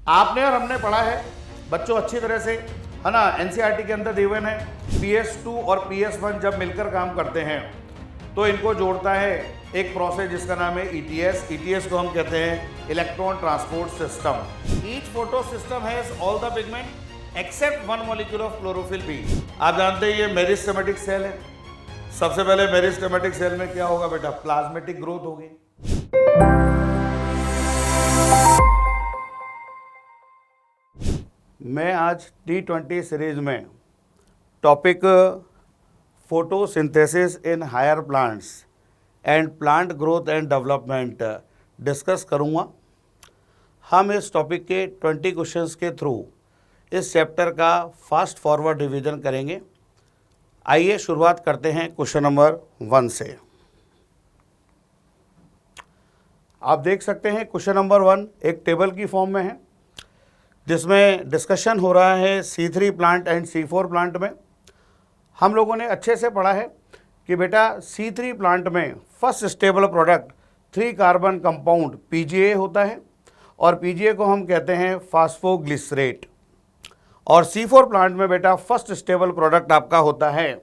आपने और हमने पढ़ा है बच्चों अच्छी तरह से, है ना। एनसीईआरटी के अंदर दिए है PS2 और PS1 जब मिलकर काम करते हैं तो इनको जोड़ता है एक प्रोसेस जिसका नाम है ETS को हम कहते हैं electron transport system. Each photo system has all the pigment except one molecule of chlorophyll b. आप जानते हैं ये मेरिस्टेमेटिक सेल है। सबसे पहले मेरिस्टेमेटिक सेल में क्या होगा बेटा, प्लाज्मेटिक ग्रोथ होगी। मैं आज T20 सीरीज में topic photosynthesis in higher plants and plant growth and development discuss करूँगा। हम इस टॉपिक के 20 क्वेश्चंस के थ्रू इस चैप्टर का फास्ट फॉरवर्ड रिवीजन करेंगे। आइए शुरुआत करते हैं क्वेश्चन नंबर 1 से। आप देख सकते हैं क्वेश्चन नंबर 1 एक टेबल की फॉर्म में है जिसमें डिस्कशन हो रहा है C3 plant and C4 plant में। हम लोगों ने अच्छे से पढ़ा है कि बेटा C3 प्लांट में first stable product 3 carbon compound PGA होता है और PGA को हम कहते हैं फास्फोग्लिसरेट। और C4 प्लांट में बेटा फर्स्ट स्टेबल प्रोडक्ट आपका होता है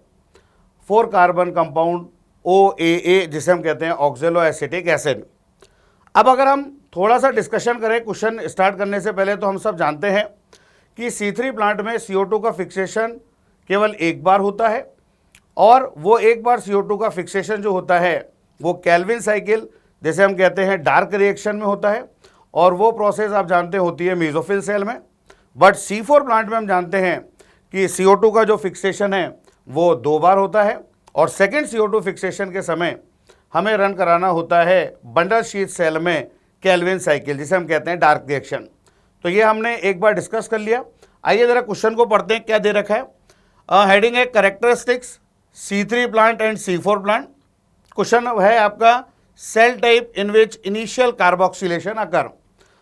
4 कार्बन कंपाउंड OAA जिसे हम कहते हैं ऑक्जेलो एसिटिक एसिड। अब अगर हम थोड़ा सा डिस्कशन करें क्वेश्चन स्टार्ट करने से पहले, तो हम सब जानते हैं कि C3 प्लांट में CO2 का फिक्सेशन केवल एक बार होता है और वो एक बार CO2 का फिक्सेशन जो होता है वो केल्विन साइकिल जैसे हम कहते हैं डार्क रिएक्शन में होता है और वो प्रोसेस आप जानते होती है मेसोफिल सेल में। बट C4 प्लांट में हम जानते हैं कि CO2 का जो फिक्सेशन है वो 2 बार होता है और सेकेंड CO2 फिक्सेशन के समय हमें रन कराना होता है बंडल शीथ सेल में केल्विन साइकिल जिसे हम कहते हैं डार्क रिएक्शन। तो ये हमने एक बार डिस्कस कर लिया। आइए ज़रा क्वेश्चन को पढ़ते हैं क्या दे रखा है। हेडिंग है characteristics C3 plant and C4 plant. Question है आपका cell type in which initial carboxylation occur.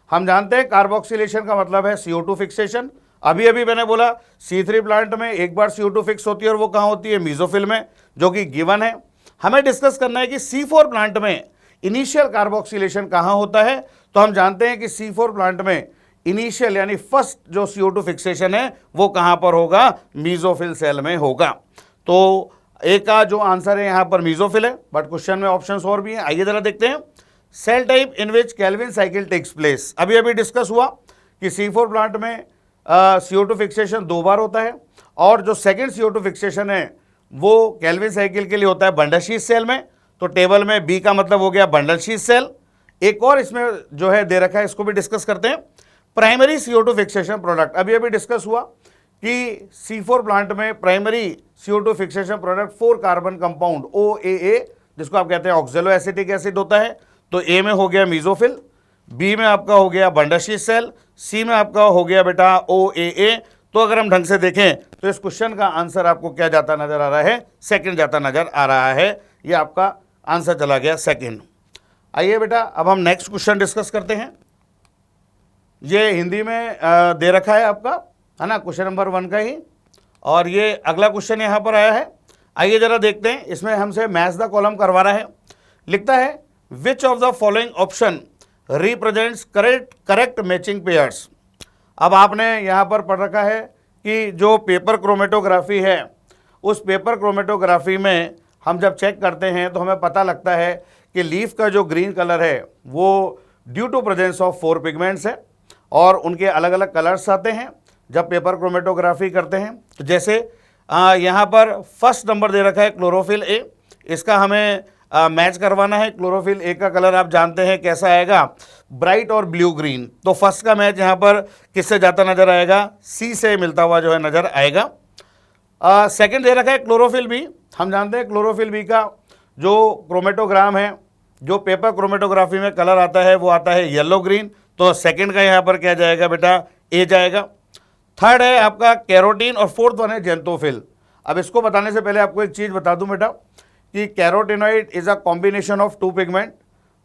हम जानते हैं कार्बोक्सिलेशन का मतलब है CO2 फिक्सेशन। अभी अभी मैंने बोला C3 प्लांट में एक बार CO2 फिक्स होती है और वो कहाँ होती है, मीजोफिल में, जो कि गिवन है। हमें डिस्कस करना है कि C4 प्लांट में इनिशियल कार्बोक्सिलेशन कहाँ होता है। तो हम जानते हैं कि C4 प्लांट में इनिशियल यानी फर्स्ट जो CO2 फिक्सेशन है वो कहाँ पर होगा, मीजोफिल सेल में होगा। तो एक का जो आंसर है यहाँ पर मीजोफिल है, बट क्वेश्चन में ऑप्शंस और भी हैं। आइए जरा देखते हैं। Cell type in which Calvin cycle takes place. अभी अभी डिस्कस हुआ कि C4 प्लांट में CO2 फिक्सेशन 2 बार होता है और जो सेकेंड CO2 फिक्सेशन है वो केल्विन साइकिल के लिए होता है बंडल शीथ सेल में। तो टेबल में B का मतलब हो गया बंडल शीथ सेल। एक और इसमें जो है दे रखा है, इसको भी डिस्कस करते हैं। Primary CO2 fixation product. अभी अभी डिस्कस हुआ कि C4 प्लांट में primary CO2 fixation product 4 carbon compound OAA जिसको आप कहते हैं ऑक्जेलो एसिटिक एसिड होता है। तो A में हो गया मीजोफिल, B में आपका हो गया बंडल शीथ सेल, C में आपका हो गया बेटा OAA। तो अगर हम ढंग से देखें तो इस क्वेश्चन का आंसर आपको क्या जाता नजर आ रहा है, सेकंड जाता नजर आ रहा है। ये आपका आंसर चला गया सेकंड। आइए बेटा अब हम नेक्स्ट क्वेश्चन डिस्कस करते हैं। ये हिंदी में दे रखा है आपका, है ना, क्वेश्चन नंबर 1 का ही। और ये अगला क्वेश्चन यहाँ पर आया है। आइए जरा देखते हैं। इसमें हमसे मैच द कॉलम करवा रहा है। लिखता है विच of the following option represents correct matching pairs. अब आपने यहाँ पर पढ़ रखा है कि जो पेपर क्रोमेटोग्राफी है उस पेपर क्रोमेटोग्राफी में हम जब चेक करते हैं तो हमें पता लगता है कि लीफ का जो ग्रीन कलर है वो due to presence of 4 pigments है और उनके अलग अलग कलर्स आते हैं जब पेपर क्रोमेटोग्राफी करते हैं। तो जैसे यहाँ पर फर्स्ट नंबर दे रखा है क्लोरोफिल A। इसका हमें मैच करवाना है। क्लोरोफिल A का कलर आप जानते हैं कैसा आएगा, ब्राइट और ब्लू ग्रीन। तो फर्स्ट का मैच यहाँ पर किससे जाता नजर आएगा, C से मिलता हुआ जो है नजर आएगा। सेकंड दे रखा है क्लोरोफिल B। हम जानते हैं क्लोरोफिल B का जो क्रोमेटोग्राम है, जो पेपर क्रोमेटोग्राफी में कलर आता है वो आता है येलो ग्रीन। तो सेकंड का यहाँ पर क्या जाएगा बेटा, A जाएगा। थर्ड है आपका कैरोटीन और फोर्थ वन है जेंथोफिल। अब इसको बताने से पहले आपको एक चीज़ बता दूं बेटा कि carotenoid is a combination of 2 pigment,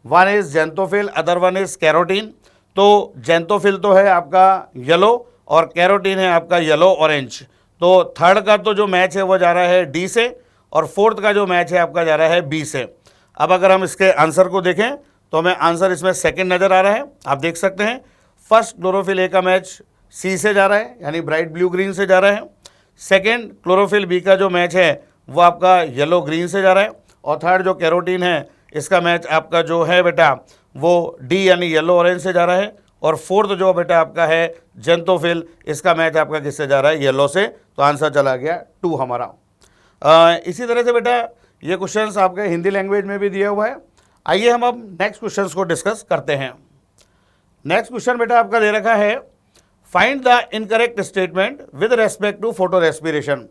one is xanthophyll other one is carotene. तो जेंथोफिल तो है आपका येलो और कैरोटीन है आपका येलो ऑरेंज। तो थर्ड का तो जो मैच है वो जा रहा है D से और फोर्थ का जो मैच है आपका जा रहा है B से। अब अगर हम इसके आंसर को देखें तो हमें आंसर इसमें सेकंड नज़र आ रहा है। आप देख सकते हैं फर्स्ट क्लोरोफिल ए का मैच सी से जा रहा है, यानी ब्राइट ब्लू ग्रीन से जा रहा है। सेकेंड क्लोरोफिल बी का जो मैच है वो आपका येलो ग्रीन से जा रहा है। और थर्ड जो कैरोटीन है इसका मैच आपका जो है बेटा वो डी यानी येलो ऑरेंज से जा रहा है। और फोर्थ जो बेटा आपका है जेंथोफिल, इसका मैच आपका किससे जा रहा है, येलो से। तो आंसर चला गया 2 हमारा। इसी तरह से बेटा ये क्वेश्चंस आपके हिंदी लैंग्वेज में भी दिया हुआ है। आइए हम अब नेक्स्ट क्वेश्चंस को डिस्कस करते हैं। नेक्स्ट क्वेश्चन बेटा आपका दे रखा है, find the incorrect statement with respect to photorespiration.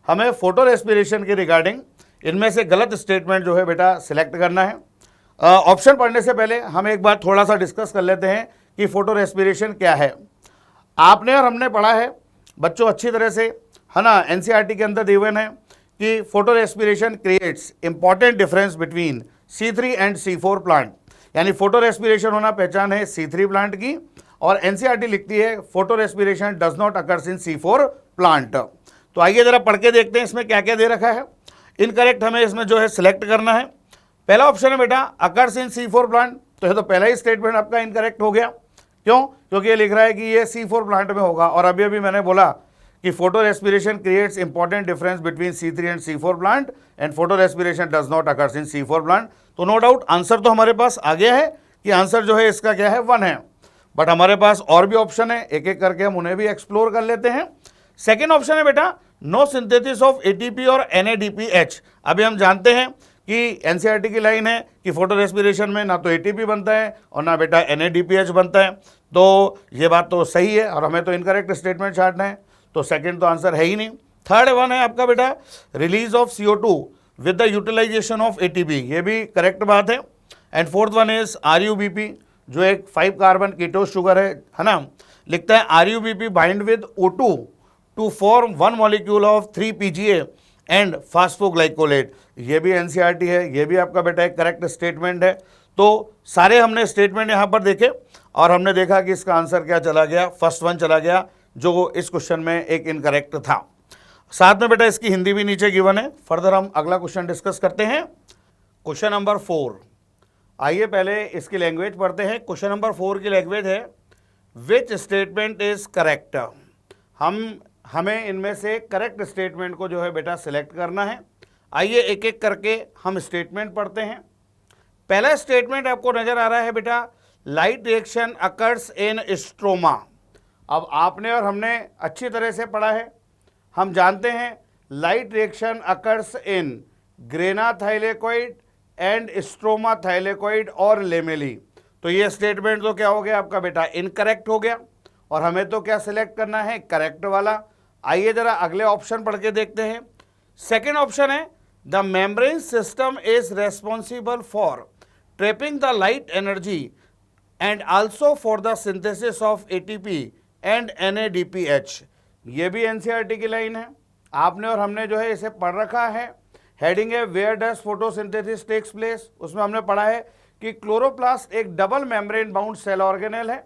हमें फोटो रेस्पिरेशन के रिगार्डिंग इनमें से गलत स्टेटमेंट जो है बेटा सिलेक्ट करना है। ऑप्शन पढ़ने से पहले हम एक बार थोड़ा सा डिस्कस कर लेते हैं कि फोटो रेस्पिरेशन क्या है। आपने और हमने पढ़ा है बच्चों अच्छी तरह से, है ना, एनसीईआरटी के अंदर दिए है कि photo respiration creates important difference between C3 and C4 plant. यानी फोटो रेस्पिरेशन होना पहचान है C3 प्लांट की, और एनसीईआरटी लिखती है photo respiration does not occurs in C4 plant. तो आइए जरा पढ़ के देखते हैं इसमें क्या क्या दे रखा है। इनकरेक्ट हमें इसमें जो है सिलेक्ट करना है। पहला ऑप्शन है बेटा अकर्स इन C4 प्लांट, तो ये तो पहला ही स्टेटमेंट आपका इनकरेक्ट हो गया। क्यों? क्योंकि ये लिख रहा है कि ये C4 प्लांट में होगा, और अभी अभी मैंने बोला कि photo respiration creates important difference between C3 and C4 plant and photo respiration does not occurs in C4 plant. तो नो डाउट आंसर तो हमारे पास आ गया है कि आंसर जो है इसका क्या है, 1 है। बट हमारे पास और भी ऑप्शन है, एक एक करके हम उन्हें भी एक्सप्लोर कर लेते हैं। सेकेंड ऑप्शन है बेटा नो सिंथेसिस ऑफ ATP और NADPH। अभी हम जानते हैं कि एनसीईआरटी की लाइन है कि फोटो रेस्पिरेशन में ना तो ATP बनता है और ना बेटा NADPH बनता है। तो ये बात तो सही है, और हमें तो इनकरेक्ट स्टेटमेंट छाटना है, तो सेकंड तो आंसर है ही नहीं। थर्ड वन है आपका बेटा release of CO2 with the utilization of ATP, ये भी करेक्ट बात है। And fourth one is RUBP, जो एक 5 कार्बन कीटोस शुगर है ना, लिखता है RUBP bind with O2 to form 1 molecule of 3 PGA and phosphoglycolate. ये भी एनसीईआरटी है, ये भी आपका बेटा एक करेक्ट स्टेटमेंट है। तो सारे हमने स्टेटमेंट यहाँ पर देखे और हमने देखा कि इसका आंसर क्या चला गया, फर्स्ट वन चला गया, जो इस क्वेश्चन में एक इनकरेक्ट था। साथ में बेटा इसकी हिंदी भी नीचे गिवन है। फर्दर हम अगला क्वेश्चन डिस्कस करते हैं। क्वेश्चन नंबर 4, आइए पहले इसकी लैंग्वेज पढ़ते हैं। क्वेश्चन नंबर 4 की लैंग्वेज है विच स्टेटमेंट इज करेक्ट। हमें इनमें से करेक्ट स्टेटमेंट को जो है बेटा सिलेक्ट करना है। आइए एक एक करके हम स्टेटमेंट पढ़ते हैं। पहला स्टेटमेंट आपको नजर आ रहा है बेटा light reaction occurs in stroma. अब आपने और हमने अच्छी तरह से पढ़ा है, हम जानते हैं light reaction occurs in grana thylakoid and stroma thylakoid और लेमेली। तो ये स्टेटमेंट तो क्या हो गया आपका बेटा इनकरेक्ट हो गया, और हमें तो क्या सिलेक्ट करना है, करेक्ट वाला। आइए जरा अगले ऑप्शन पढ़ के देखते हैं। सेकेंड ऑप्शन है the membrane system is responsible for trapping the light energy and also for the synthesis of ATP and NADPH। ये भी एनसीईआरटी की लाइन है, आपने और हमने जो है इसे पढ़ रखा है। हेडिंग है where does photosynthesis takes place. उसमें हमने पढ़ा है कि क्लोरोप्लास्ट एक double membrane bound cell organelle है,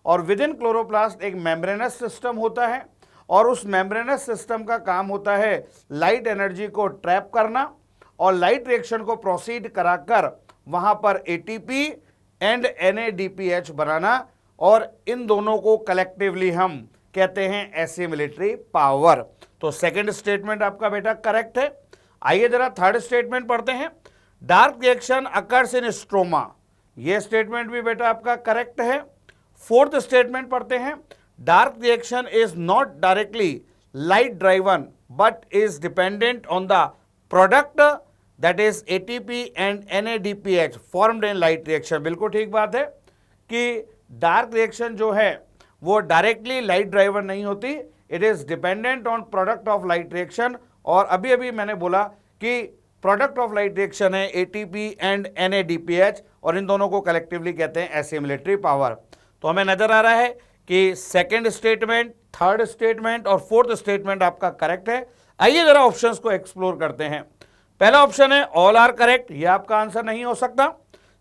और विद इन क्लोरोप्लास्ट एक मेम्ब्रेनस सिस्टम होता है, और उस मेम्ब्रेनस सिस्टम का काम होता है लाइट एनर्जी को ट्रैप करना और लाइट रिएक्शन को प्रोसीड कराकर वहां पर ATP एंड NADPH बनाना, और इन दोनों को कलेक्टिवली हम कहते हैं एसिमिलेटरी पावर। तो सेकंड स्टेटमेंट आपका बेटा करेक्ट है। आइए जरा थर्ड स्टेटमेंट पढ़ते हैं। Dark reaction occurs in stroma, ये स्टेटमेंट भी बेटा आपका करेक्ट है। फोर्थ स्टेटमेंट पढ़ते हैं। Dark reaction is not directly light driven but is dependent on the product that is ATP and NADPH formed in light reaction. बिल्कुल ठीक बात है कि डार्क रिएक्शन जो है वो डायरेक्टली लाइट ड्राइवन नहीं होती, it is dependent on product of light reaction. और अभी अभी मैंने बोला कि प्रोडक्ट ऑफ लाइट रिएक्शन है ATP एंड NADPH, और इन दोनों को कलेक्टिवली कहते हैं एसिमिलेटरी पावर। तो हमें नजर आ रहा है कि सेकंड स्टेटमेंट, थर्ड स्टेटमेंट और फोर्थ स्टेटमेंट आपका करेक्ट है। आइए जरा ऑप्शंस को एक्सप्लोर करते हैं। पहला ऑप्शन है ऑल आर करेक्ट, ये आपका आंसर नहीं हो सकता।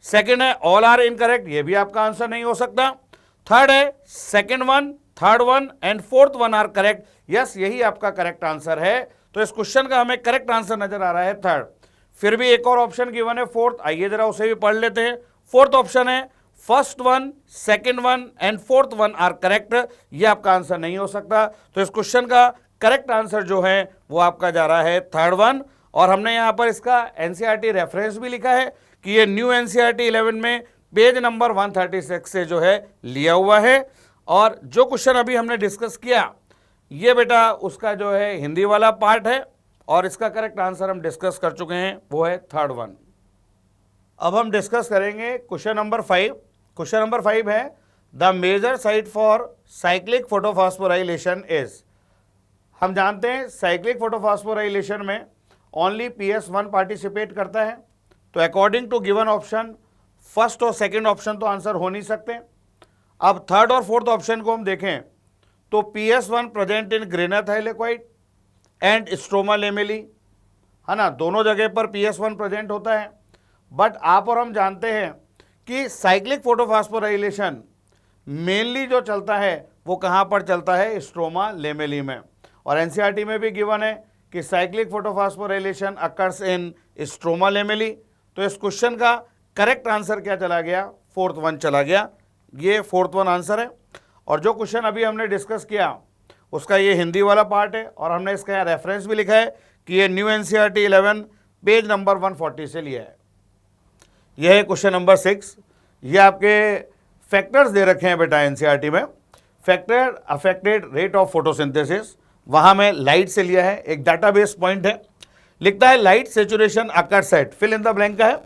सेकंड है ऑल आर इनकरेक्ट, ये भी आपका आंसर नहीं हो सकता। थर्ड है second one, third one and fourth one are correct. Yes, यही आपका करेक्ट आंसर है। तो इस क्वेश्चन का हमें करेक्ट आंसर नजर आ रहा है थर्ड। फिर भी एक और ऑप्शन गिवन है फोर्थ, आइए जरा उसे भी पढ़ लेते हैं। फोर्थ ऑप्शन है first one, second one and fourth one are correct, ये आपका आंसर नहीं हो सकता। तो इस क्वेश्चन का करेक्ट आंसर जो है वो आपका जा रहा है थर्ड वन। और हमने यहाँ पर इसका एनसीईआरटी रेफरेंस भी लिखा है कि ये न्यू एनसीईआरटी 11 में पेज नंबर 136 से जो है लिया हुआ है। और जो क्वेश्चन अभी हमने डिस्कस किया ये बेटा उसका जो है हिंदी वाला पार्ट है और इसका करेक्ट आंसर हम डिस्कस कर चुके हैं, वो है थर्ड वन। अब हम डिस्कस करेंगे क्वेश्चन नंबर 5। क्वेश्चन नंबर 5 है the major site for cyclic photophosphorylation is. हम जानते हैं साइक्लिक फोटोफॉस्फोराइलेशन में ओनली PS1 पार्टिसिपेट करता है। तो according to given option first और सेकंड ऑप्शन तो आंसर हो नहीं सकते। अब थर्ड और फोर्थ ऑप्शन को हम देखें तो PS1 present in grana thylakoid and stroma lamellae, है ना, दोनों जगह पर PS1 प्रेजेंट होता है। बट आप और हम जानते हैं कि साइक्लिक फोटोफॉस्फोराइलेशन मेनली जो चलता है वो कहाँ पर चलता है, स्ट्रोमा लेमेली में। और एनसीईआरटी में भी गिवन है कि cyclic photophosphorylation occurs in stroma lamellae. तो इस क्वेश्चन का करेक्ट आंसर क्या चला गया, फोर्थ वन चला गया। ये फोर्थ वन आंसर है। और जो क्वेश्चन अभी हमने डिस्कस किया उसका ये हिंदी वाला पार्ट है और हमने इसका यहाँ रेफरेंस भी लिखा है कि ये न्यू एनसीईआरटी 11 पेज नंबर 140 से लिया है। यह है क्वेश्चन नंबर 6। ये आपके फैक्टर्स दे रखे हैं बेटा एनसीईआरटी में। Factor affected rate of photosynthesis, वहाँ में लाइट से लिया है, एक डाटाबेस पॉइंट है। लिखता है light saturation occurs at, fill in the blank का है,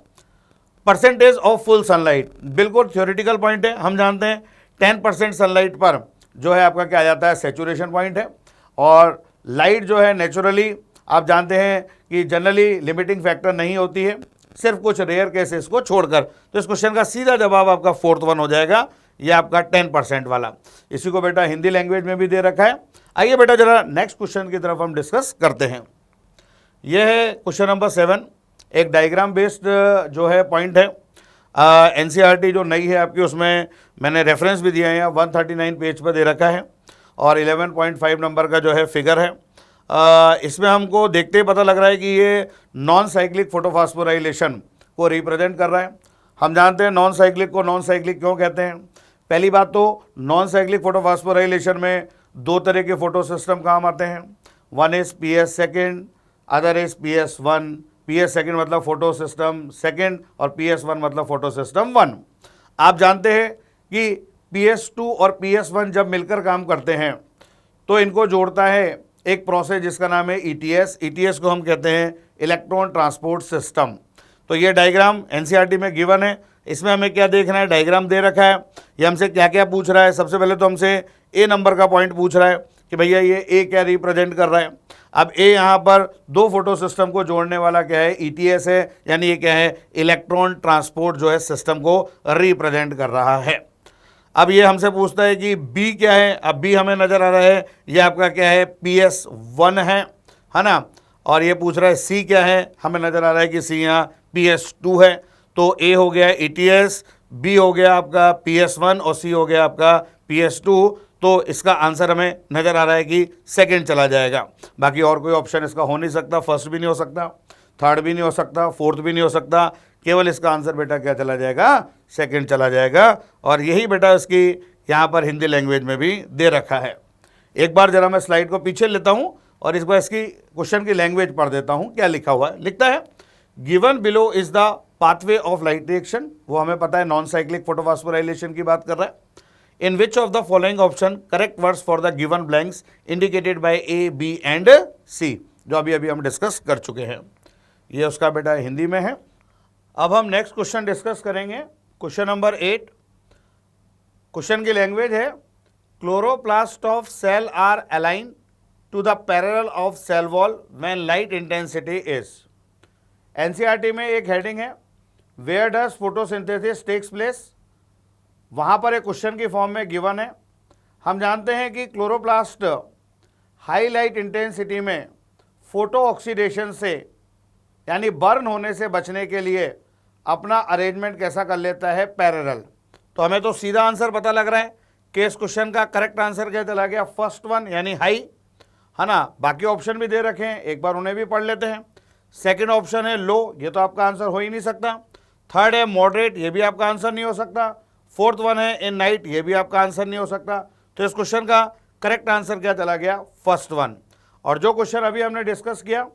परसेंटेज ऑफ फुल सनलाइट। बिल्कुल थ्योरेटिकल पॉइंट है। हम जानते हैं 10% सनलाइट पर जो है आपका क्या आ जाता है, सेचुरेशन पॉइंट है। और लाइट जो है नेचुरली आप जानते हैं कि जनरली लिमिटिंग फैक्टर नहीं होती है, सिर्फ कुछ रेयर केसेस को छोड़कर। तो इस क्वेश्चन का सीधा जवाब आपका फोर्थ वन हो जाएगा, ये आपका 10% वाला। इसी को बेटा हिंदी लैंग्वेज में भी दे रखा है। आइए बेटा जरा नेक्स्ट क्वेश्चन की तरफ हम डिस्कस करते हैं। यह है क्वेश्चन नंबर 7। एक डायग्राम बेस्ड जो है पॉइंट है। एनसीईआरटी जो नई है आपकी उसमें मैंने रेफरेंस भी दिया है, 139 पेज पर दे रखा है और 11.5 नंबर का जो है फिगर है। इसमें हमको देखते ही पता लग रहा है कि ये नॉन साइक्लिक फोटोफॉस्फोराइलेशन को रिप्रेजेंट कर रहा है। हम जानते हैं नॉन साइक्लिक को नॉन साइक्लिक क्यों कहते हैं। पहली बात तो नॉन साइक्लिक फोटोफॉस्फोराइलेशन में दो तरह के फोटो सिस्टम काम आते हैं। One is PS second, other is PS1। PS second मतलब फोटो सिस्टम सेकेंड और PS1 मतलब फोटो सिस्टम 1। आप जानते हैं कि PS2 और PS1 जब मिलकर काम करते हैं तो इनको जोड़ता है एक प्रोसेस जिसका नाम है ETS। ETS को हम कहते हैं इलेक्ट्रॉन ट्रांसपोर्ट सिस्टम। तो ये डायग्राम एनसीईआरटी में गिवन है। इसमें हमें क्या देखना है, डायग्राम दे रखा है। ये हमसे क्या क्या पूछ रहा है, सबसे पहले तो हमसे A नंबर का पॉइंट पूछ रहा है कि भैया ये A क्या रिप्रेजेंट कर रहा है। अब A यहाँ पर दो फोटो सिस्टम को जोड़ने वाला क्या है, ETS है, यानी ये क्या है, इलेक्ट्रॉन ट्रांसपोर्ट जो है सिस्टम को रिप्रेजेंट कर रहा है। अब ये हमसे पूछता है कि B क्या है। अब B हमें नज़र आ रहा है ये आपका क्या है, PS1 है ना। और ये पूछ रहा है C क्या है, हमें नज़र आ रहा है कि C यहाँ PS2 है। तो A हो गया ETS, B हो गया आपका PS1 और C हो गया आपका PS2। तो इसका आंसर हमें नज़र आ रहा है कि सेकंड चला जाएगा। बाकी और कोई ऑप्शन इसका हो नहीं सकता, फर्स्ट भी नहीं हो सकता, थर्ड भी नहीं हो सकता, फोर्थ भी नहीं हो सकता। केवल इसका आंसर बेटा क्या चला जाएगा, सेकंड चला जाएगा। और यही बेटा इसकी यहाँ पर हिंदी लैंग्वेज में भी दे रखा है। एक बार जरा मैं स्लाइड को पीछे लेता हूँ और इस बार इसकी क्वेश्चन की लैंग्वेज पढ़ देता हूँ क्या लिखा हुआ है। लिखता है given below is the pathway of light reaction. वो हमें पता है नॉन साइक्लिक फोटोफॉस्फोराइलेशन की बात कर रहा है। In which of the following option correct words for the given blanks indicated by A, B and C, जो अभी अभी हम डिस्कस कर चुके हैं। ये उसका बेटा हिंदी में है। अब हम नेक्स्ट क्वेश्चन डिस्कस करेंगे, क्वेश्चन नंबर 8। क्वेश्चन की लैंग्वेज है chloroplast of cell are align to the parallel of cell wall when light intensity is. NCERT में एक हेडिंग है where does photosynthesis takes place. वहाँ पर एक क्वेश्चन की फॉर्म में गिवन है। हम जानते हैं कि क्लोरोप्लास्ट हाई लाइट इंटेंसिटी में फोटो ऑक्सीडेशन से यानी बर्न होने से बचने के लिए अपना अरेंजमेंट कैसा कर लेता है, पैरेलल। तो हमें तो सीधा आंसर पता लग रहा है कि इस क्वेश्चन का करेक्ट आंसर क्या चला गया, फर्स्ट वन यानी हाई, है ना। बाकी ऑप्शन भी दे रखे हैं, एक बार उन्हें भी पढ़ लेते हैं। सेकंड ऑप्शन है लो, ये तो आपका आंसर हो ही नहीं सकता। थर्ड है मॉडरेट, ये भी आपका आंसर नहीं हो सकता। फोर्थ वन है इन नाइट, ये भी आपका आंसर नहीं हो सकता। तो इस क्वेश्चन का करेक्ट आंसर क्या चला गया, फर्स्ट वन। और जो क्वेश्चन अभी हमने डिस्कस किया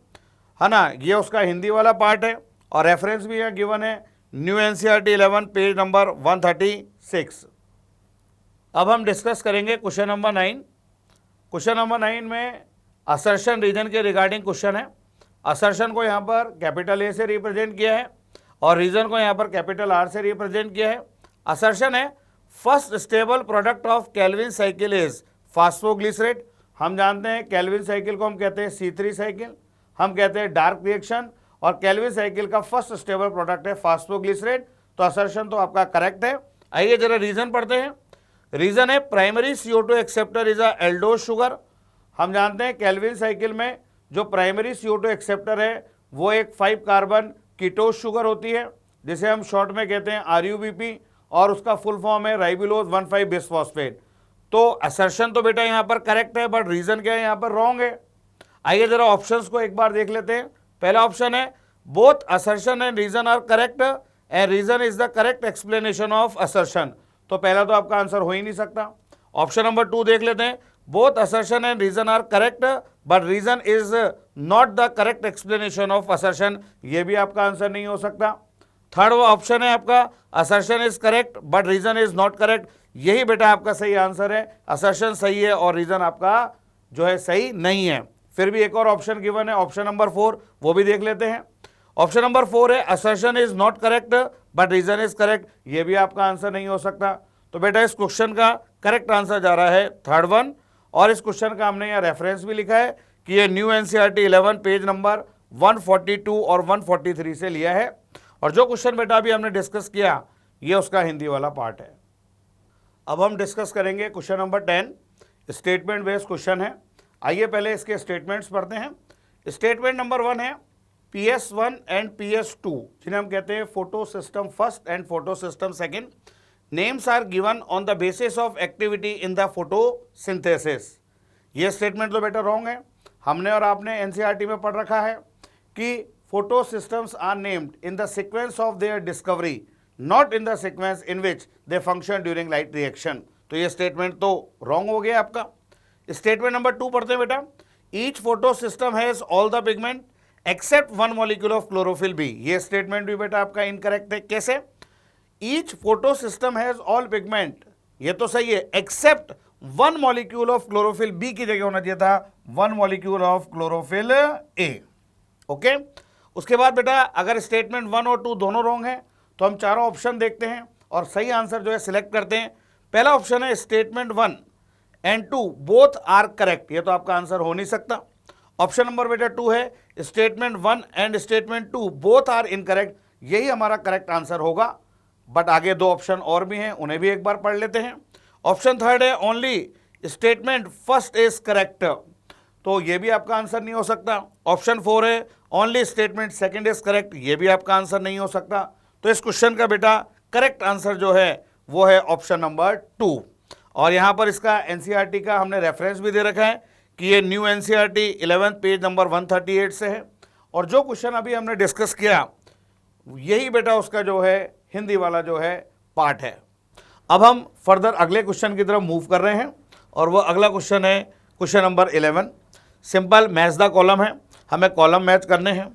है ना, ये उसका हिंदी वाला पार्ट है और रेफरेंस भी है गिवन है न्यू एनसीईआरटी 11 पेज नंबर 136। अब हम डिस्कस करेंगे क्वेश्चन नंबर 9। क्वेश्चन नंबर 9 में असर्शन रीजन के रिगार्डिंग क्वेश्चन है। असर्शन को यहाँ पर कैपिटल ए से रिप्रेजेंट किया है और रीजन को यहाँ पर कैपिटल आर से रिप्रेजेंट किया है। असर्शन है first stable product of Calvin cycle is phosphoglycerate. हम जानते हैं केल्विन साइकिल को हम कहते हैं C3 साइकिल, हम कहते हैं डार्क रिएक्शन, और केल्विन साइकिल का फर्स्ट स्टेबल प्रोडक्ट है फास्फोग्लिसरेट। तो असर्शन तो आपका करेक्ट है। आइए जरा रीजन पढ़ते हैं। रीजन है primary CO2 acceptor is a aldose sugar. हम जानते हैं केल्विन साइकिल में जो प्राइमरी CO2 एक्सेप्टर है वो एक 5 कार्बन कीटोज शुगर होती है, जिसे हम शॉर्ट में कहते हैं RUBP, और उसका फुल फॉर्म है राइबुलोज 1,5 बिसफॉस्फेट। तो असर्शन तो बेटा यहाँ पर करेक्ट है, बट रीजन क्या है, यहाँ पर रॉन्ग है। आइए जरा ऑप्शंस को एक बार देख लेते हैं। पहला ऑप्शन है both assertion and reason are correct and reason is the correct explanation of assertion. तो पहला तो आपका आंसर हो ही नहीं सकता। ऑप्शन नंबर 2 देख लेते हैं, both assertion and reason are correct but reason is not the correct explanation of assertion. ये भी आपका आंसर नहीं हो सकता। थर्ड ऑप्शन है आपका assertion is correct but reason is not correct. यही बेटा आपका सही आंसर है, असर्शन सही है और रीजन आपका जो है सही नहीं है। फिर भी एक और ऑप्शन गिवन है, ऑप्शन नंबर 4, वो भी देख लेते हैं। ऑप्शन नंबर 4 है assertion is not correct but reason is correct. ये भी आपका आंसर नहीं हो सकता। तो बेटा इस क्वेश्चन का करेक्ट आंसर जा रहा है थर्ड वन। और इस क्वेश्चन का हमने यहाँ रेफरेंस भी लिखा है कि ये न्यू एनसीईआरटी 11 पेज नंबर 142 और 143 से लिया है। और जो क्वेश्चन बेटा अभी हमने डिस्कस किया ये उसका हिंदी वाला पार्ट है। अब हम डिस्कस करेंगे question number 10, statement based question है। आइए पहले इसके स्टेटमेंट्स पढ़ते हैं। स्टेटमेंट नंबर 1 है PS1 एंड PS2, जिन्हें हम कहते हैं photo system first and photo system second. Names are given on the basis of activity in the photosynthesis. ये स्टेटमेंट तो बेटा रॉन्ग है। हमने और आपने एनसीईआरटी में पढ़ रखा है कि photo systems are named in the sequence of their discovery, not in the sequence in which they function during light reaction. तो ये स्टेटमेंट तो रॉन्ग हो गया आपका। स्टेटमेंट नंबर 2 पढ़ते हैं बेटा, each photo system has all the pigment except 1 molecule of chlorophyll B. ये स्टेटमेंट भी बेटा आपका इनकरेक्ट है। कैसे? Each photo system has all pigment, ये तो सही है, except 1 molecule of chlorophyll B की जगह होना चाहिए था 1 molecule of chlorophyll A. Okay, उसके बाद बेटा अगर स्टेटमेंट 1 और 2 दोनों रॉन्ग हैं तो हम चारों ऑप्शन देखते हैं और सही आंसर जो है सिलेक्ट करते हैं। पहला ऑप्शन है statement 1 and 2 both are correct. ये तो आपका आंसर हो नहीं सकता। ऑप्शन नंबर बेटा 2 है statement 1 and statement 2 both are incorrect. यही हमारा करेक्ट आंसर होगा। बट आगे 2 ऑप्शन और भी हैं, उन्हें भी एक बार पढ़ लेते हैं। ऑप्शन थर्ड है only statement first is correct, तो ये भी आपका आंसर नहीं हो सकता। ऑप्शन 4 है only statement second is correct, ये भी आपका आंसर नहीं हो सकता। तो इस क्वेश्चन का बेटा करेक्ट आंसर जो है वो है ऑप्शन नंबर 2। और यहाँ पर इसका एनसीईआरटी का हमने रेफरेंस भी दे रखा है कि ये न्यू एनसीईआरटी 11 पेज नंबर 138 से है। और जो क्वेश्चन अभी हमने डिस्कस किया यही बेटा उसका जो है हिंदी वाला जो है पार्ट है। अब हम फर्दर अगले क्वेश्चन की तरफ मूव कर रहे हैं और वो अगला क्वेश्चन है question number 11। Simple match the column है, हमें कॉलम मैच करने हैं।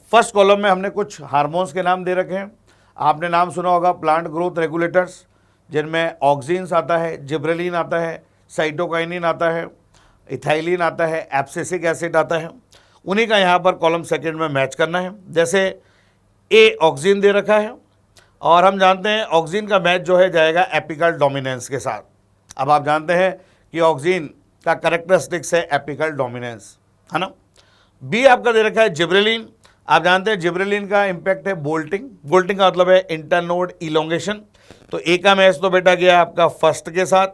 फर्स्ट कॉलम में हमने कुछ हार्मोन्स के नाम दे रखे हैं। आपने नाम सुना होगा प्लांट ग्रोथ रेगुलेटर्स, जिनमें ऑक्सीन्स आता है, जिब्रेलिन आता है, साइटोकाइनिन आता है, इथाइलिन आता है, एब्सिसिक एसिड आता है। उन्हीं का यहाँ पर कॉलम सेकंड में मैच करना है। जैसे ए ऑक्सीन दे रखा है और हम जानते हैं ऑक्सीन का मैच जो है जाएगा एपिकल डोमिनेंस के साथ। अब आप जानते हैं कि ऑक्सीन का कैरेक्टरिस्टिक्स है एपिकल डोमिनेंस, है ना। बी आपका दे रखा है जिब्रेलिन। आप जानते हैं जिब्रेलिन का इम्पैक्ट है बोल्टिंग। बोल्टिंग का मतलब है इंटरनोड इलोंगेशन। तो ए का मैच तो बेटा गया आपका फर्स्ट के साथ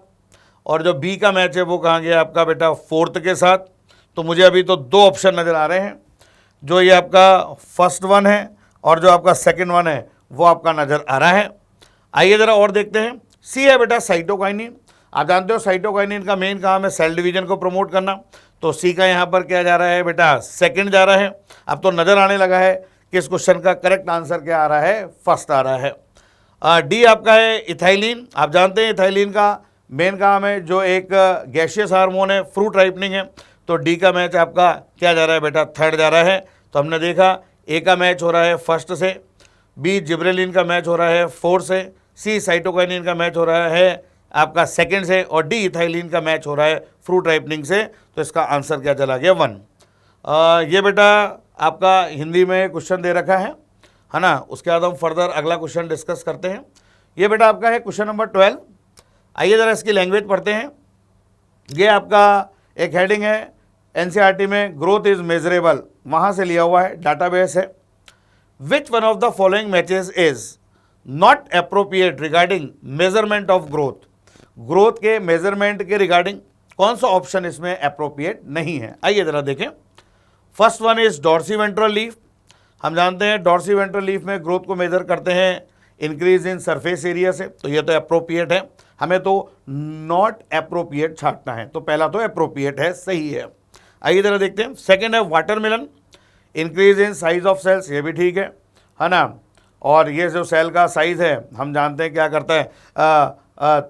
और जो बी का मैच है वो कहाँ गया आपका बेटा फोर्थ के साथ। तो मुझे अभी तो 2 ऑप्शन नज़र आ रहे हैं, जो ये आपका फर्स्ट वन है और जो आपका सेकंड वन है वो आपका नज़र आ रहा है। आइए ज़रा और देखते हैं। सी है बेटा साइटोकाइनिन। आप जानते हो साइटोकाइनिन का मेन काम है सेल डिवीजन को प्रमोट करना। तो सी का यहाँ पर क्या जा रहा है बेटा सेकंड जा रहा है। अब तो नज़र आने लगा है कि इस क्वेश्चन का करेक्ट आंसर क्या आ रहा है, फर्स्ट आ रहा है। डी आपका है इथाइलिन। आप जानते हैं इथाइलिन का मेन काम है, जो एक गैशियस हार्मोन है, फ्रूट राइपनिंग है। तो डी का मैच आपका क्या जा रहा है बेटा, थर्ड जा रहा है। तो हमने देखा ए का मैच हो रहा है फर्स्ट से, बी जिब्रेलिन का मैच हो रहा है फोर्थ से, सी साइटोकाइनिन का मैच हो रहा है आपका सेकंड से, और डी इथाइलिन का मैच हो रहा है फ्रूट राइपनिंग से। तो इसका आंसर क्या चला गया, 1। ये बेटा आपका हिंदी में क्वेश्चन दे रखा है ना। उसके बाद हम फर्दर अगला क्वेश्चन डिस्कस करते हैं। ये बेटा आपका है क्वेश्चन नंबर 12। आइए ज़रा इसकी लैंग्वेज पढ़ते हैं। ये आपका एक हेडिंग है एनसीईआरटी में, ग्रोथ इज मेजरेबल, वहाँ से लिया हुआ है, डाटाबेस है। Which one of the following matches is not appropriate regarding measurement of growth. Growth के मेजरमेंट के रिगार्डिंग कौन सा ऑप्शन इसमें अप्रोप्रिएट नहीं है। आइए ज़रा देखें। First one is dorsiventral leaf. हम जानते हैं डॉर्सी वेंट्रल लीफ में ग्रोथ को मेजर करते हैं इंक्रीज इन सरफेस एरिया से, तो ये तो अप्रोप्रिएट है। हमें तो नॉट अप्रोप्रिएट छांटना है, तो पहला तो अप्रोप्रिएट है, सही है। आइए जरा देखते हैं। सेकंड है watermelon, increase in size of cells, ये भी ठीक है ना। और ये जो सेल का साइज है हम जानते हैं क्या करता है,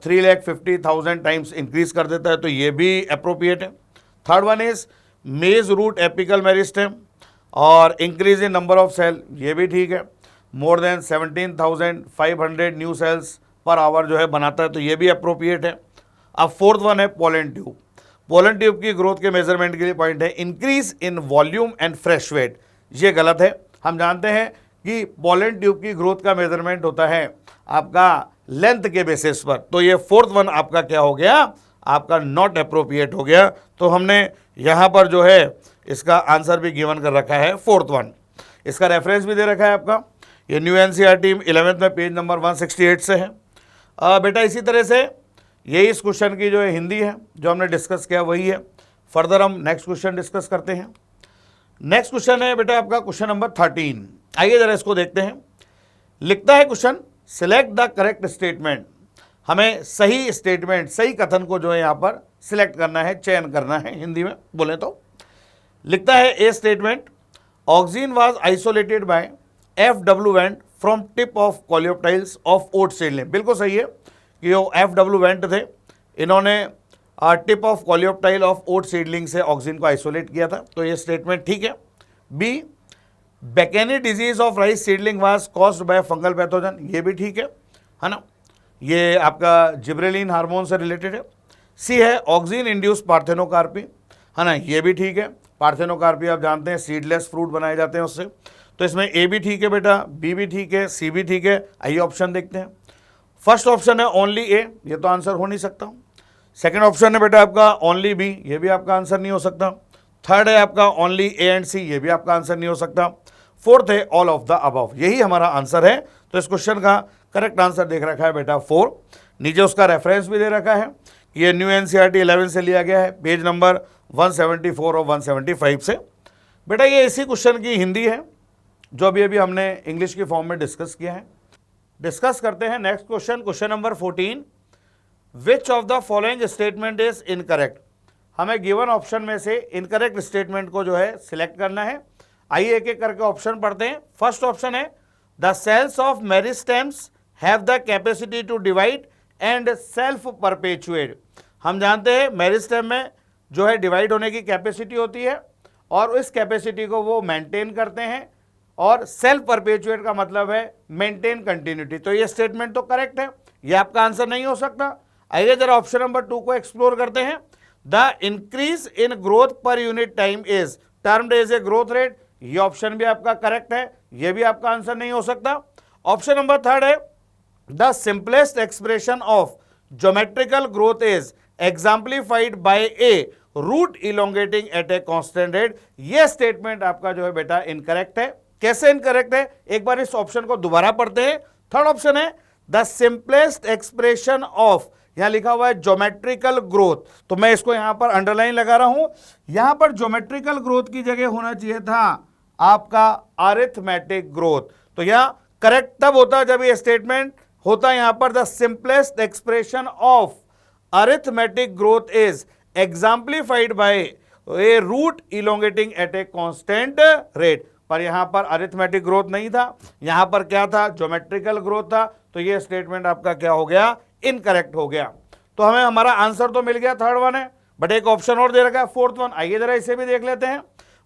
3,50,000 टाइम्स इंक्रीज कर देता है, तो ये भी अप्रोप्रिएट है। Third one is maize root apical meristem और increase in number of cell, ये भी ठीक है। More than 17,500 new cells per hour जो है बनाता है, तो ये भी अप्रोप्रिएट है। अब फोर्थ वन है पोलन ट्यूब। पोलन ट्यूब की ग्रोथ के मेजरमेंट के लिए पॉइंट है increase in volume and fresh weight, ये गलत है। हम जानते हैं कि पोलन ट्यूब की ग्रोथ का मेजरमेंट होता है आपका लेंथ के बेसिस पर, तो ये फोर्थ वन आपका क्या हो गया, आपका नॉट अप्रोप्रिएट हो गया। तो हमने यहाँ पर जो है इसका आंसर भी गिवन कर रखा है फोर्थ वन। इसका रेफरेंस भी दे रखा है आपका, ये न्यू एनसीईआरटी 11th में पेज नंबर 168 से है। बेटा इसी तरह से यही इस क्वेश्चन की जो है हिंदी है, जो हमने डिस्कस किया वही है। फर्दर हम नेक्स्ट क्वेश्चन डिस्कस करते हैं। नेक्स्ट क्वेश्चन है बेटा आपका क्वेश्चन नंबर 13। आइए जरा इसको देखते हैं। लिखता है question, select the correct statement. हमें सही स्टेटमेंट, सही कथन को जो है यहाँ पर सिलेक्ट करना है, चयन करना है, हिंदी में बोले तो। लिखता है a statement, auxin was isolated by FW Went from tip of coleoptiles of oat seedling. बिल्कुल सही है कि वो FW वेंट थे, इन्होंने tip of coleoptile of oat seedling से ऑक्सीन को आइसोलेट किया था, तो ये स्टेटमेंट ठीक है। B, bakanae disease of rice seedling was caused by fungal pathogen, ये भी ठीक है ना, ये आपका जिब्रेलिन हार्मोन से रिलेटेड है। सी है ऑक्सीन इंड्यूस पार्थेनोकार्पी, है ना, ये भी ठीक है। पार्थेनोकार्पी आप जानते हैं सीडलेस फ्रूट बनाए जाते हैं उससे, तो इसमें ए भी ठीक है बेटा, बी भी ठीक है, सी भी ठीक है। आइए ऑप्शन देखते हैं। फर्स्ट ऑप्शन है ओनली ए, ये तो आंसर हो नहीं सकता। सेकंड ऑप्शन है बेटा आपका ओनली बी, ये भी आपका आंसर नहीं हो सकता। थर्ड है आपका ओनली ए एंड सी, ये भी आपका आंसर नहीं हो सकता। फोर्थ है ऑल ऑफ द अबव, यही हमारा आंसर है। तो इस क्वेश्चन का करेक्ट आंसर देख रखा है बेटा 4। नीचे उसका रेफरेंस भी दे रखा है, ये न्यू एनसीईआरटी 11 से लिया गया है, पेज नंबर 174 और 175 से। बेटा ये इसी क्वेश्चन की हिंदी है जो अभी अभी हमने इंग्लिश की फॉर्म में डिस्कस किया है। डिस्कस करते हैं next question, question number 14। Which of the following statement is incorrect. हमें गिवन ऑप्शन में से इनकरेक्ट स्टेटमेंट को जो है सिलेक्ट करना है। आइए एक एक करके ऑप्शन पढ़ते हैं। फर्स्ट ऑप्शन है the cells of meristems have the capacity to divide and self perpetuate. हम जानते हैं मेरिस्टेम में जो है डिवाइड होने की कैपेसिटी होती है और इस कैपेसिटी को वो मेंटेन करते हैं, और सेल्फ परपेचुएट का मतलब है मेंटेन कंटिन्यूटी। तो ये स्टेटमेंट तो करेक्ट है, ये आपका आंसर नहीं हो सकता। आइए जरा ऑप्शन नंबर 2 को एक्सप्लोर करते हैं। The increase in growth per unit time is termed as a growth rate, ये ऑप्शन भी आपका करेक्ट है, ये भी आपका आंसर नहीं हो सकता। ऑप्शन नंबर 3 है the simplest expression of geometrical growth is exemplified by a root elongating at a constant rate, ये स्टेटमेंट आपका जो है बेटा इनकरेक्ट है। कैसे इनकरेक्ट है, एक बार इस ऑप्शन को दोबारा पढ़ते हैं। थर्ड ऑप्शन है द सिंपलेस्ट एक्सप्रेशन ऑफ, यहां लिखा हुआ है ज्योमेट्रिकल ग्रोथ, तो मैं इसको यहां पर अंडरलाइन लगा रहा हूं। यहां पर ज्योमेट्रिकल ग्रोथ की जगह होना चाहिए था आपका अरिथमेटिक ग्रोथ। तो यहां करेक्ट तब होता जब ये स्टेटमेंट होता यहां पर the simplest expression of arithmetic growth is exemplified by a root elongating at a constant rate. पर यहाँ पर अरिथमेटिक ग्रोथ नहीं था, यहाँ पर क्या था, ज्योमेट्रिकल ग्रोथ था। तो ये स्टेटमेंट आपका क्या हो गया, इनकरेक्ट हो गया। तो हमें हमारा आंसर तो मिल गया, थर्ड वन है, बट एक ऑप्शन और दे रखा है, फोर्थ वन। आइए जरा इसे भी देख लेते हैं।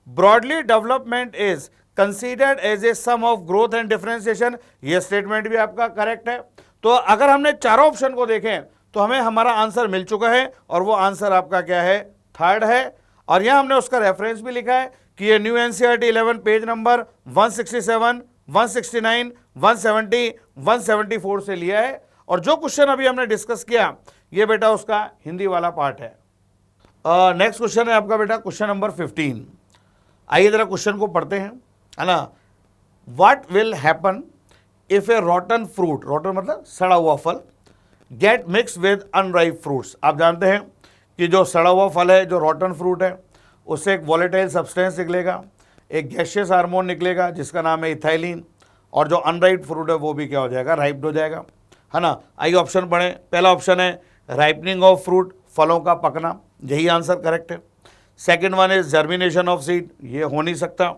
Broadly development is considered as a sum of growth and differentiation, ये स्टेटमेंट भी आपका करेक्ट है। तो अगर हमने चारों ऑप्शन को देखें तो हमें हमारा आंसर मिल चुका है, और वो आंसर आपका क्या है, थर्ड है। और यहां हमने उसका रेफरेंस भी लिखा है कि ये न्यू एनसीईआरटी 11 पेज नंबर 167, 169, 170, 174 से लिया है। और जो क्वेश्चन अभी हमने डिस्कस किया ये बेटा उसका हिंदी वाला पार्ट है। नेक्स्ट क्वेश्चन है आपका बेटा क्वेश्चन नंबर 15। आइए जरा क्वेश्चन को पढ़ते हैं, है ना। What will happen if A रॉटन fruit, रॉटन मतलब सड़ा हुआ फल, gate mix with unripe fruits. आप जानते हैं कि जो सड़ा हुआ फल है, जो रॉटन फ्रूट है, उससे एक वॉलेटाइल सब्सटेंस निकलेगा, एक गैसियस हार्मोन निकलेगा जिसका नाम है इथाइलिन, और जो अनराइप्ड फ्रूट है वो भी क्या हो जाएगा, राइप्ड हो जाएगा, है ना। आइए ऑप्शन पढ़ें। पहला ऑप्शन है राइपनिंग ऑफ फ्रूट, फलों का पकना, यही आंसर करेक्ट है। Second one is germination of seed, ये हो नहीं सकता।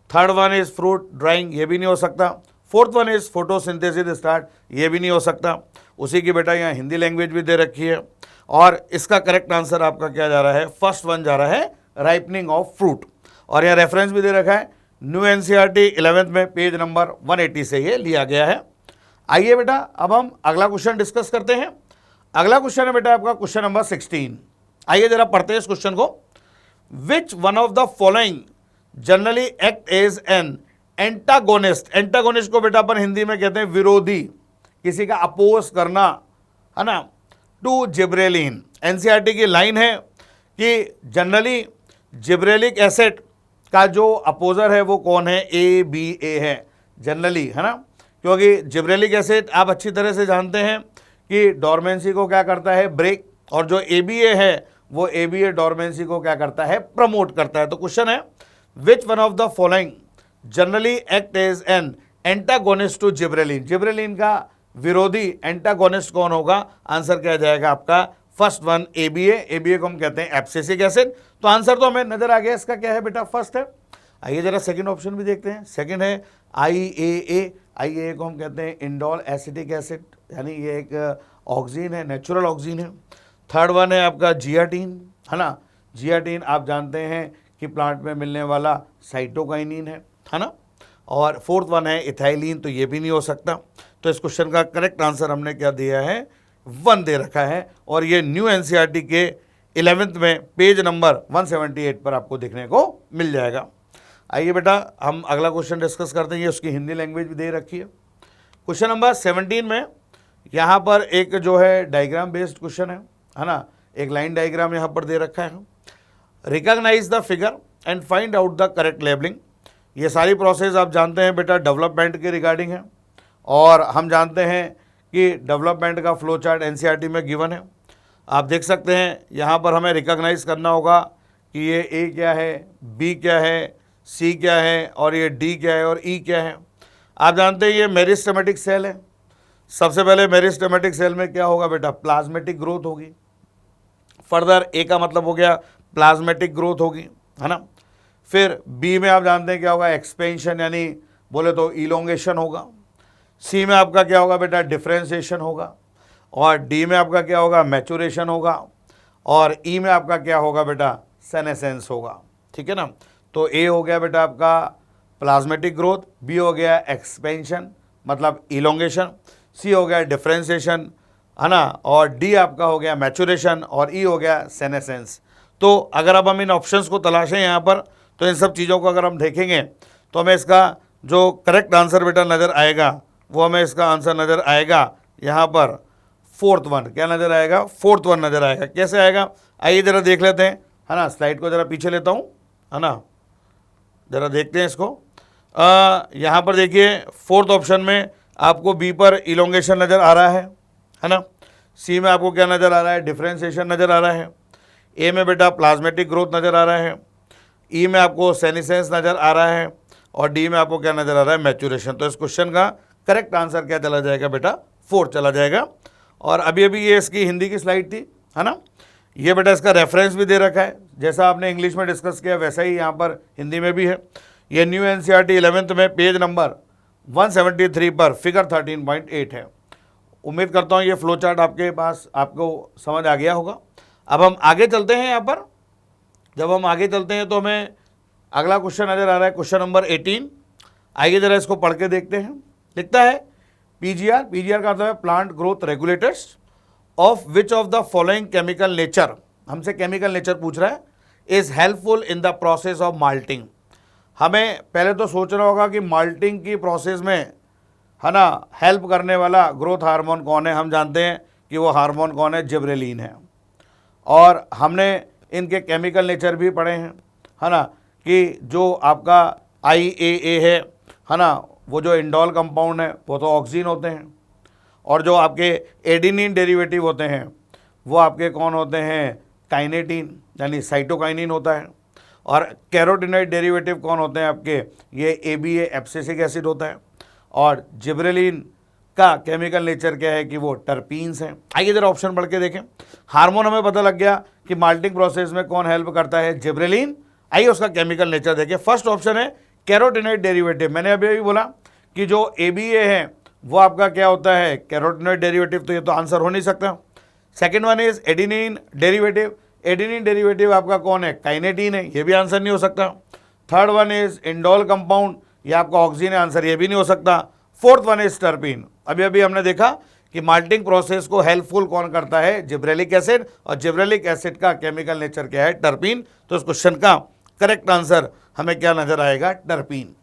Third one is fruit drawing, ये भी नहीं हो सकता। Fourth one is photosynthesis start, ये भी नहीं हो सकता। उसी की बेटा यहाँ हिंदी लैंग्वेज भी दे रखी है, और इसका करेक्ट आंसर आपका क्या जा रहा है, फर्स्ट वन जा रहा है, राइपनिंग ऑफ फ्रूट। और यहाँ रेफरेंस भी दे रखा है, न्यू एनसीईआरटी 11th में पेज नंबर 180 से ये लिया गया है। आइए बेटा अब हम अगला क्वेश्चन डिस्कस करते हैं। अगला क्वेश्चन है बेटा आपका क्वेश्चन नंबर 16। आइए जरा पढ़ते हैं इस क्वेश्चन को। Which one of the following generally act as an antagonist, antagonist को बेटा अपन हिंदी में कहते हैं विरोधी, किसी का अपोज करना, है ना, टू जिब्रेलिन। एनसीईआरटी की लाइन है कि जनरली जिब्रेलिक एसिड का जो अपोजर है वो कौन है, ABA है जनरली, है ना। क्योंकि जिब्रेलिक एसिड आप अच्छी तरह से जानते हैं कि डोरमेंसी को क्या करता है, ब्रेक, और जो ABA है वो ABA डोरमेंसी को क्या करता है, प्रमोट करता है। तो क्वेश्चन है which one of the following generally act as an antagonist to gibberellin, gibberellin का विरोधी एंटागोनिस्ट कौन होगा, आंसर क्या जाएगा आपका, फर्स्ट वन ABA, ABA को हम कहते हैं एब्सिसिक एसिड। तो आंसर तो हमें नजर आ गया, इसका क्या है बेटा, फर्स्ट है। आइए जरा सेकंड ऑप्शन भी देखते हैं। सेकंड है IAA, IAA को हम कहते हैं इंडोल एसिटिक एसिड, यानी ये एक ऑक्सीजन है, नेचुरल ऑक्सीजन है। थर्ड वन है आपका जियाटीन, है ना, जियाटीन आप जानते हैं कि प्लांट में मिलने वाला साइटोकाइनिन है ना। और फोर्थ वन है इथाइलिन, तो ये भी नहीं हो सकता। तो इस क्वेश्चन का करेक्ट आंसर हमने क्या दिया है, 1 दे रखा है, और ये न्यू एनसीईआरटी के 11th में पेज नंबर 178 पर आपको देखने को मिल जाएगा। आइए बेटा हम अगला क्वेश्चन डिस्कस करते हैं, ये उसकी हिंदी लैंग्वेज भी दे रखी है। क्वेश्चन नंबर 17 में यहाँ पर एक जो है डायग्राम बेस्ड क्वेश्चन है ना, एक लाइन डायग्राम यहाँ पर दे रखा है। Recognise the figure and find out the correct labelling. ये सारी प्रोसेस आप जानते हैं बेटा डेवलपमेंट के रिगार्डिंग है, और हम जानते हैं कि डेवलपमेंट का फ्लो चार्ट एनसीईआरटी में गिवन है। आप देख सकते हैं यहाँ पर हमें रिकॉग्नाइज करना होगा कि ये A क्या है, B क्या है, C क्या है, और ये D क्या है, और E क्या है। आप जानते हैं ये मेरिस्टेमेटिक सेल है। सबसे पहले मेरिस्टेमेटिक सेल में क्या होगा बेटा, प्लाज्मेटिक ग्रोथ होगी। फर्दर A का मतलब हो गया प्लाज्मेटिक ग्रोथ होगी, है ना। फिर B में आप जानते हैं क्या होगा, एक्सपेंशन, यानी बोले तो इलोंगेशन होगा। C में आपका क्या होगा बेटा, डिफरेंशिएशन होगा। और D में आपका क्या होगा, मैचुरेशन होगा। और E में आपका क्या होगा बेटा, सेनेसेंस होगा। ठीक है ना। तो A हो गया बेटा आपका प्लाज्मेटिक ग्रोथ, B हो गया एक्सपेंशन मतलब इलोंगेशन, C हो गया डिफरेंशिएशन, है ना, और D आपका हो गया मैचुरेशन, और E हो गया सेनेसेंस। तो अगर अब हम इन ऑप्शंस को तलाशें यहाँ पर, तो इन सब चीज़ों को अगर हम देखेंगे तो हमें इसका जो करेक्ट आंसर बेटा नज़र आएगा, वो हमें इसका आंसर नज़र आएगा यहाँ पर फोर्थ वन। क्या नज़र आएगा, फोर्थ वन नज़र आएगा। कैसे आएगा, आइए ज़रा देख लेते हैं, है ना। स्लाइड को ज़रा पीछे लेता हूँ, है ना, ज़रा देखते हैं इसको। यहाँ पर देखिए फोर्थ ऑप्शन में आपको B पर इलोंगेशन नज़र आ रहा है ना। C में आपको क्या नज़र आ रहा है, डिफरेंशिएशन नज़र आ रहा है। A में बेटा प्लाज्मेटिक ग्रोथ नज़र आ रहा है। E में आपको सेनिसेंस नज़र आ रहा है, और D में आपको क्या नज़र आ रहा है, मैचुरेशन। तो इस क्वेश्चन का करेक्ट आंसर क्या चला जाएगा बेटा, 4 चला जाएगा। और अभी अभी ये इसकी हिंदी की स्लाइड थी, है ना। ये बेटा इसका रेफरेंस भी दे रखा है, जैसा आपने इंग्लिश में डिस्कस किया वैसा ही यहाँ पर हिंदी में भी है। ये न्यू एनसीईआरटी 11th में पेज नंबर 173 पर फिगर 13.8 है। उम्मीद करता हूँ ये फ्लो चार्ट आपके पास आपको समझ आ गया होगा। अब हम आगे चलते हैं। यहाँ पर जब हम आगे चलते हैं तो हमें अगला क्वेश्चन नजर आ रहा है, क्वेश्चन नंबर 18। आइए जरा इसको पढ़ के देखते हैं। लिखता है पीजीआर, पीजीआर का मतलब है plant growth regulators of which of the following chemical nature, हमसे केमिकल नेचर पूछ रहा है, is helpful in the process of malting. हमें पहले तो सोचना होगा कि माल्टिंग की प्रोसेस में है ना हेल्प करने वाला ग्रोथ हार्मोन कौन है। हम जानते हैं कि वो हार्मोन कौन है, जिब्रेलिन है। और हमने इनके केमिकल नेचर भी पढ़े हैं, है ना, कि जो आपका IAA है ना, वो जो इंडोल कंपाउंड है वो तो ऑक्सीन होते हैं, और जो आपके एडिनिन डेरिवेटिव होते हैं वो आपके कौन होते हैं, काइनेटिन यानी साइटोकाइनिन होता है। और कैरोटिनॉइड डेरिवेटिव कौन होते हैं आपके, ये ABA एब्सिसिक एसिड होता है। और जिब्रेलिन का केमिकल नेचर क्या है कि वो टर्पीन्स हैं। आइए जरा ऑप्शन पढ़ के देखें। हार्मोन हमें पता लग गया कि माल्टिंग प्रोसेस में कौन हेल्प करता है, जिब्रेलिन। आइए उसका केमिकल नेचर देखें। फर्स्ट ऑप्शन है कैरोटिनॉइड डेरिवेटिव। मैंने अभी बोला कि जो ABA है वो आपका क्या होता है, कैरोटिनॉइड डेरिवेटिव, तो ये तो आंसर हो नहीं सकता। Second one is adenine derivative. Adenine derivative आपका कौन है, काइनेटिन है, ये भी आंसर नहीं हो सकता। Third one is indole compound, ये आपका ऑक्सीजन है, आंसर ये भी नहीं हो सकता। Fourth one is terpene. अभी अभी हमने देखा कि माल्टिंग प्रोसेस को हेल्पफुल कौन करता है, जिब्रेलिक एसिड, और जिब्रेलिक एसिड का केमिकल नेचर क्या है, टर्पीन। तो इस क्वेश्चन का करेक्ट आंसर हमें क्या नजर आएगा, टर्पीन।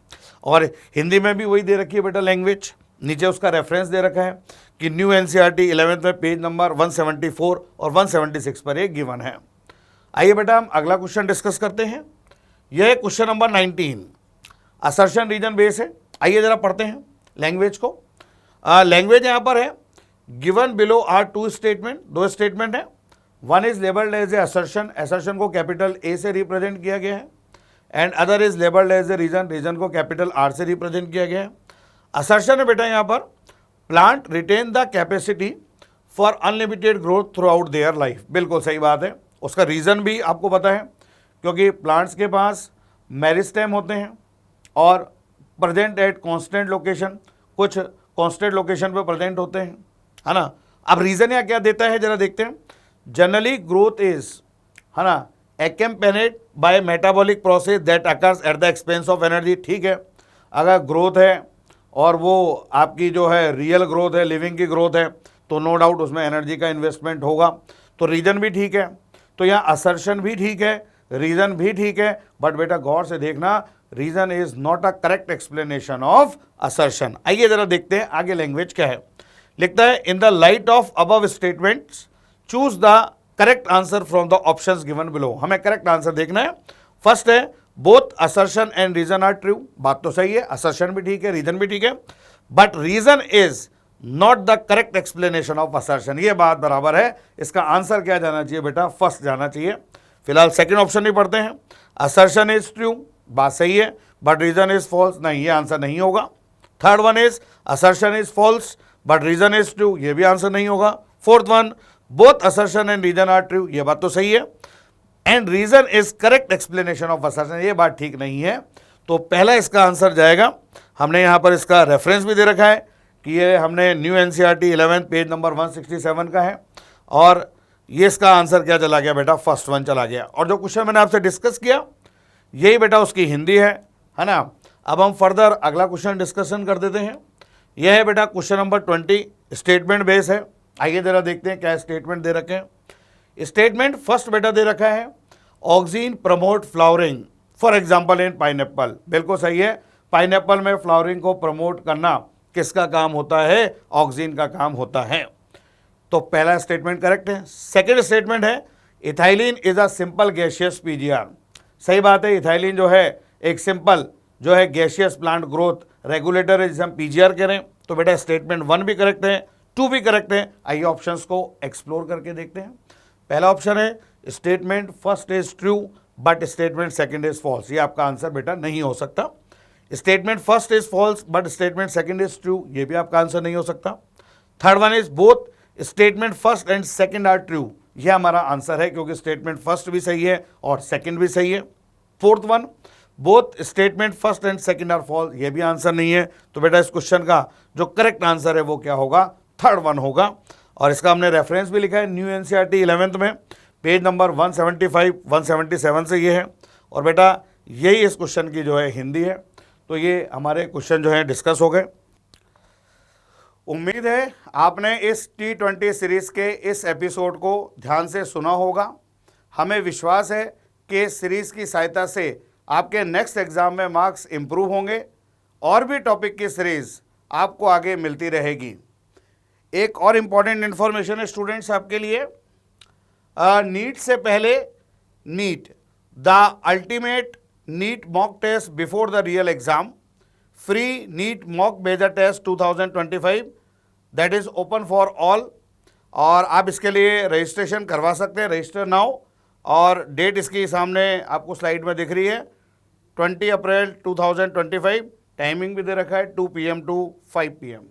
और हिंदी में भी वही दे रखी है बेटा लैंग्वेज, नीचे उसका रेफरेंस दे रखा है कि न्यू एनसीईआरटी 11th में पेज नंबर 174 और 176 पर ये गिवन है। आइए बेटा हम अगला क्वेश्चन डिस्कस करते हैं। यह है question number 19, assertion reason base है। आइए जरा पढ़ते हैं लैंग्वेज को। लैंग्वेज यहाँ पर है, given below are two statement, दो स्टेटमेंट है। One is labelled as a assertion, assertion को कैपिटल A से रिप्रेजेंट किया गया है। And other is labelled as a reason, reason को कैपिटल R से रिप्रेजेंट किया गया है। असर्शन है बेटा यहाँ पर, plant retain the capacity for unlimited growth throughout their life. बिल्कुल सही बात है। उसका रीज़न भी आपको पता है, क्योंकि प्लांट्स के पास मेरिस्टेम होते हैं और प्रेजेंट एट कांस्टेंट लोकेशन, कुछ कांस्टेंट लोकेशन पे प्रेजेंट होते हैं, है ना। अब रीज़न यहाँ क्या देता है जरा देखते हैं। जनरली ग्रोथ इज, है ना, accompanied by metabolic process that occurs at the expense of energy. ठीक है, अगर ग्रोथ है और वो आपकी जो है रियल ग्रोथ है, लिविंग की ग्रोथ है, तो नो डाउट उसमें एनर्जी का इन्वेस्टमेंट होगा। तो रीज़न भी ठीक है, तो यहाँ असर्शन भी ठीक है, रीज़न भी ठीक है। बट बेटा गौर से देखना, reason is not a correct explanation of assertion. आइए जरा देखते हैं आगे लैंग्वेज क्या है। लिखता है in the light of above statements choose the correct answer from the options given below. हमें करेक्ट आंसर देखना है। फर्स्ट है both assertion and reason are true. बात तो सही है, असर्शन भी ठीक है, रीजन भी ठीक है, but reason is not the correct explanation of assertion. ये बात बराबर है। इसका आंसर क्या जाना चाहिए बेटा, फर्स्ट जाना चाहिए। फिलहाल सेकंड ऑप्शन भी पढ़ते हैं। असर्शन इज ट्रू, बात सही है, बट रीजन इज फॉल्स, नहीं, ये आंसर नहीं होगा। Third one is assertion is false but reason is true, ये भी आंसर नहीं होगा। Fourth one both assertion and reason are true, ये बात तो सही है, and reason is correct explanation of assertion, ये बात ठीक नहीं है। तो पहला इसका आंसर जाएगा। हमने यहाँ पर इसका रेफरेंस भी दे रखा है कि ये हमने न्यू एनसीईआरटी 11 पेज नंबर 167 का है, और ये इसका आंसर क्या चला गया बेटा, फर्स्ट वन चला गया। और जो क्वेश्चन मैंने आपसे डिस्कस किया यही बेटा उसकी हिंदी है ना। अब हम फर्दर अगला क्वेश्चन डिस्कशन कर देते हैं। यह है बेटा क्वेश्चन नंबर 20, स्टेटमेंट बेस है। आइए जरा देखते हैं क्या स्टेटमेंट दे रखे हैं। स्टेटमेंट फर्स्ट बेटा दे रखा है oxygen promote flowering for example in pineapple. बिल्कुल सही है, पाइनएप्पल में फ्लावरिंग को प्रमोट करना किसका काम होता है, ऑक्सीन का काम होता है। तो पहला स्टेटमेंट करेक्ट है। सेकेंड स्टेटमेंट है ethylene is a simple gaseous PGR. सही बात है, इथाइलिन जो है एक सिंपल जो है गैसियस प्लांट ग्रोथ रेगुलेटर है, जिसे हम पीजीआर करें। तो बेटा स्टेटमेंट 1 भी करेक्ट है, 2 भी करेक्ट है। आइए ऑप्शंस को एक्सप्लोर करके देखते हैं। पहला ऑप्शन है statement first is true but statement second is false. ये आपका आंसर बेटा नहीं हो सकता। Statement first is false but statement second is true, ये भी आपका आंसर नहीं हो सकता। Third one is both statement first and second are true, ये हमारा आंसर है, क्योंकि स्टेटमेंट फर्स्ट भी सही है और सेकंड भी सही है। Fourth one both statement first and second are false, ये भी आंसर नहीं है। तो बेटा इस क्वेश्चन का जो करेक्ट आंसर है वो क्या होगा, थर्ड वन होगा। और इसका हमने रेफरेंस भी लिखा है न्यू एनसीईआरटी 11th में, पेज नंबर 175 177 से ये है। और बेटा यही इस क्वेश्चन की जो है हिंदी है। तो ये हमारे क्वेश्चन जो है डिस्कस हो गए। उम्मीद है आपने इस T20 सीरीज़ के इस एपिसोड को ध्यान से सुना होगा। हमें विश्वास है कि इस सीरीज़ की सहायता से आपके नेक्स्ट एग्ज़ाम में मार्क्स इम्प्रूव होंगे और भी टॉपिक की सीरीज़ आपको आगे मिलती रहेगी। एक और इम्पॉर्टेंट इन्फॉर्मेशन है स्टूडेंट्स आपके लिए, नीट से पहले NEET the ultimate NEET mock test before the real exam, free NEET mock major test 2025 that is open for all. और आप इसके लिए रजिस्ट्रेशन करवा सकते हैं, रजिस्टर नाउ। और डेट इसकी सामने आपको स्लाइड में दिख रही है, 20 अप्रैल 2025। टाइमिंग भी दे रखा है 2 PM to 5 PM।